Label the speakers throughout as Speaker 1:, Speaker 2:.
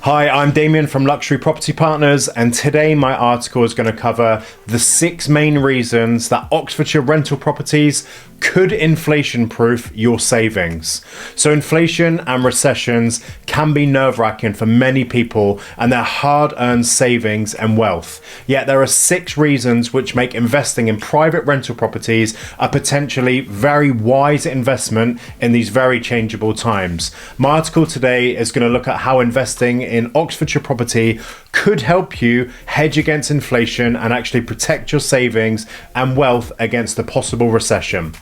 Speaker 1: Hi, I'm Damion from Luxury Property Partners, and today my article is going to cover the 6 main reasons that Oxfordshire rental properties could inflation-proof your savings. So inflation and recessions can be nerve-wracking for many people and their hard-earned savings and wealth. Yet there are 6 reasons which make investing in private rental properties a potentially very wise investment in these very changeable times. My article today is going to look at how investing in Oxfordshire property could help you hedge against inflation and actually protect your savings and wealth against a possible recession.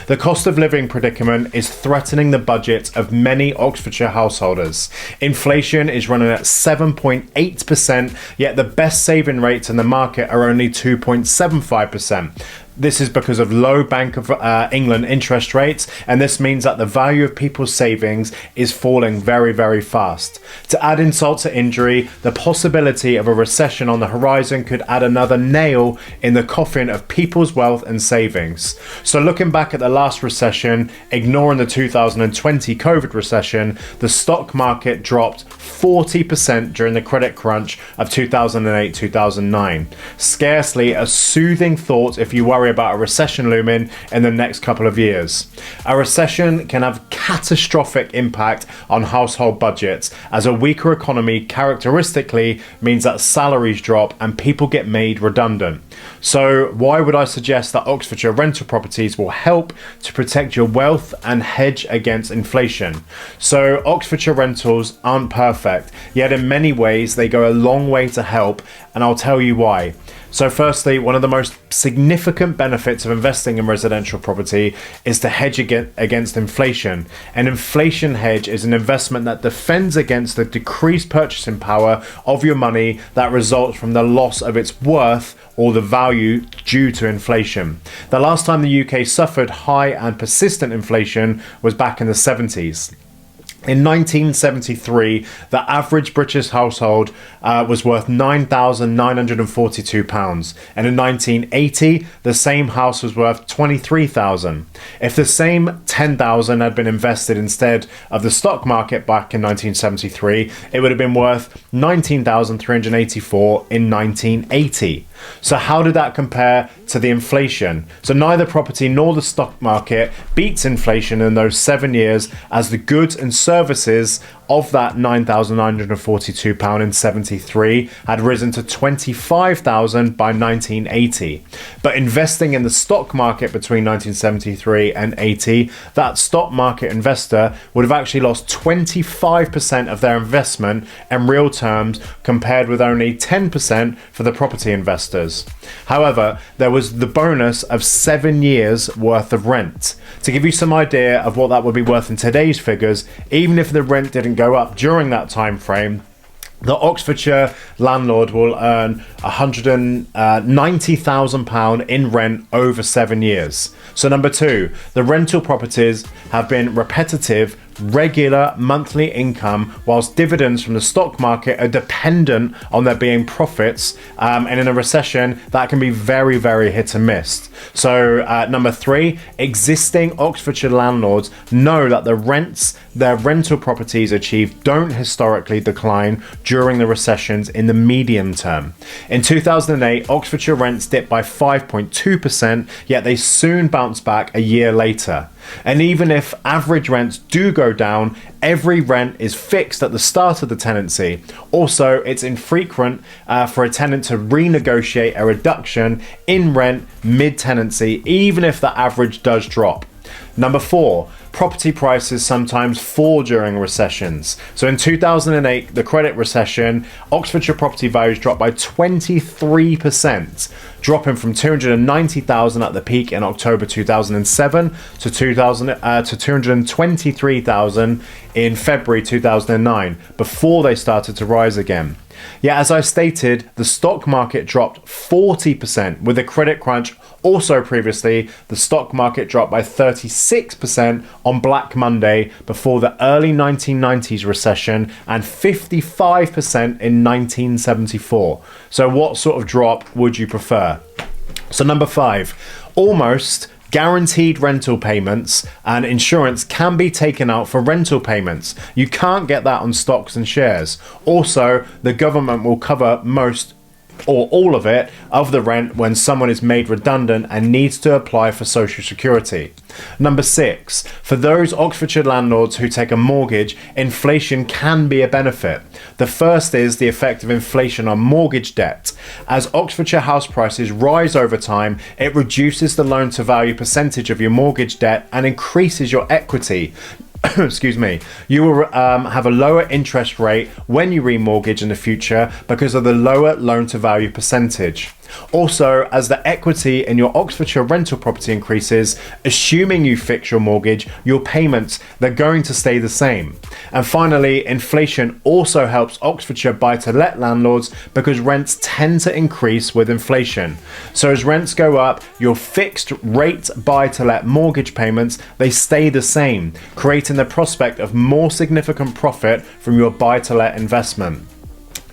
Speaker 1: The cost of living predicament is threatening the budget of many Oxfordshire householders. Inflation is running at 7.8%, yet the best saving rates in the market are only 2.75%. This is because of low Bank of England interest rates, and this means that the value of people's savings is falling very, very fast. To add insult to injury, the possibility of a recession on the horizon could add another nail in the coffin of people's wealth and savings. So looking back at the last recession, ignoring the 2020 COVID recession, the stock market dropped 40% during the credit crunch of 2008-2009. Scarcely a soothing thought if you worry about a recession looming in the next couple of years. A recession can have catastrophic impact on household budgets, as a weaker economy characteristically means that salaries drop and people get made redundant. So why would I suggest that Oxfordshire rental properties will help to protect your wealth and hedge against inflation? So Oxfordshire rentals aren't perfect, yet in many ways they go a long way to help, and I'll tell you why. So firstly, one of the most significant benefits of investing in residential property is to hedge against inflation. An inflation hedge is an investment that defends against the decreased purchasing power of your money that results from the loss of its worth or the value due to inflation. The last time the UK suffered high and persistent inflation was back in the 70s. In 1973, the average British household was worth £9,942, and in 1980, the same house was worth £23,000. If the same £10,000 had been invested instead of the stock market back in 1973, it would have been worth £19,384 in 1980. So how did that compare to the inflation? So neither property nor the stock market beats inflation in those 7 years, as the goods and services of that £9,942 in 73 had risen to £25,000 by 1980. But investing in the stock market between 1973 and 80, that stock market investor would have actually lost 25% of their investment in real terms, compared with only 10% for the property investors. However, there was the bonus of 7 years worth of rent. To give you some idea of what that would be worth in today's figures, even if the rent didn't go up during that time frame, the Oxfordshire landlord will earn £190,000 in rent over 7 years. So number 2, the rental properties have been repetitive, regular monthly income, whilst dividends from the stock market are dependent on there being profits, and in a recession that can be very, very hit and miss. So number 3, existing Oxfordshire landlords know that the rents their rental properties achieve don't historically decline during the recessions in the medium term. In 2008, Oxfordshire rents dipped by 5.2%, yet they soon bounced back a year later. And even if average rents do go down, every rent is fixed at the start of the tenancy. Also, it's infrequent for a tenant to renegotiate a reduction in rent mid-tenancy, even if the average does drop. Number 4, property prices sometimes fall during recessions. So in 2008, the credit recession, Oxfordshire property values dropped by 23%, dropping from 290,000 at the peak in October 2007 to 223,000 in February 2009, before they started to rise again. Yet, as I stated, the stock market dropped 40%, with the credit crunch. Also previously, the stock market dropped by 36% on Black Monday before the early 1990s recession, and 55% in 1974. So what sort of drop would you prefer? So number 5, almost Guaranteed rental payments and insurance can be taken out for rental payments. You can't get that on stocks and shares. Also, the government will cover most or all of it of the rent when someone is made redundant and needs to apply for social security. Number 6, for those Oxfordshire landlords who take a mortgage, inflation can be a benefit. The first is the effect of inflation on mortgage debt. As Oxfordshire house prices rise over time, it reduces the loan to value percentage of your mortgage debt and increases your equity. Excuse me, you will have a lower interest rate when you remortgage in the future because of the lower loan to value percentage. Also, as the equity in your Oxfordshire rental property increases, assuming you fix your mortgage, your payments, they're going to stay the same. And finally, inflation also helps Oxfordshire buy-to-let landlords because rents tend to increase with inflation. So as rents go up, your fixed rate buy-to-let mortgage payments, they stay the same, creating the prospect of more significant profit from your buy-to-let investment.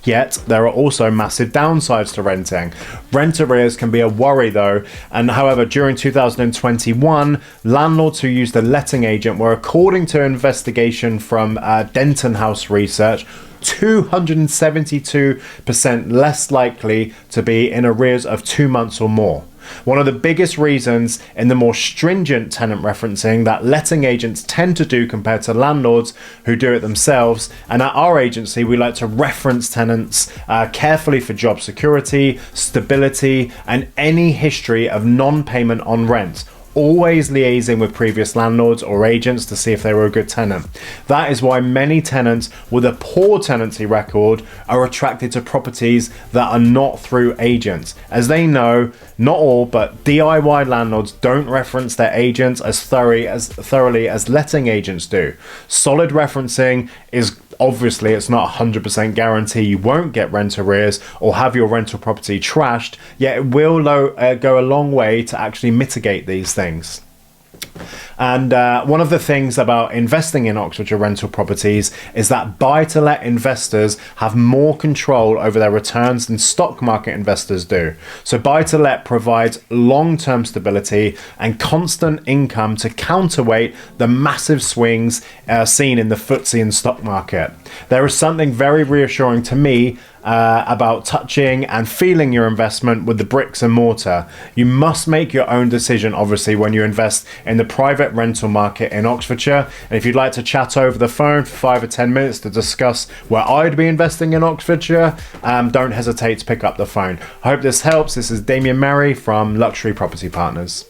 Speaker 1: Yet, there are also massive downsides to renting. Rent arrears can be a worry though, and however, during 2021, landlords who used a letting agent were, according to an investigation from Denton House Research, 272% less likely to be in arrears of 2 months or more. One of the biggest reasons in the more stringent tenant referencing that letting agents tend to do compared to landlords who do it themselves, and at our agency we like to reference tenants carefully for job security, stability and any history of non-payment on rent. Always liaising with previous landlords or agents to see if they were a good tenant. That is why many tenants with a poor tenancy record are attracted to properties that are not through agents. As they know, not all, but DIY landlords don't reference their agents as thoroughly as letting agents do. Solid referencing is obviously, it's not 100% guarantee you won't get rent arrears or have your rental property trashed, yet it will go a long way to actually mitigate these things. And one of the things about investing in Oxfordshire rental properties is that buy-to-let investors have more control over their returns than stock market investors do. So buy-to-let provides long-term stability and constant income to counterweight the massive swings seen in the FTSE and stock market. There is something very reassuring to me about touching and feeling your investment with the bricks and mortar. You must make your own decision, obviously, when you invest in the private rental market in Oxfordshire. And if you'd like to chat over the phone for 5 or 10 minutes to discuss where I'd be investing in Oxfordshire, don't hesitate to pick up the phone. I hope this helps. This is Damion from Luxury Property Partners.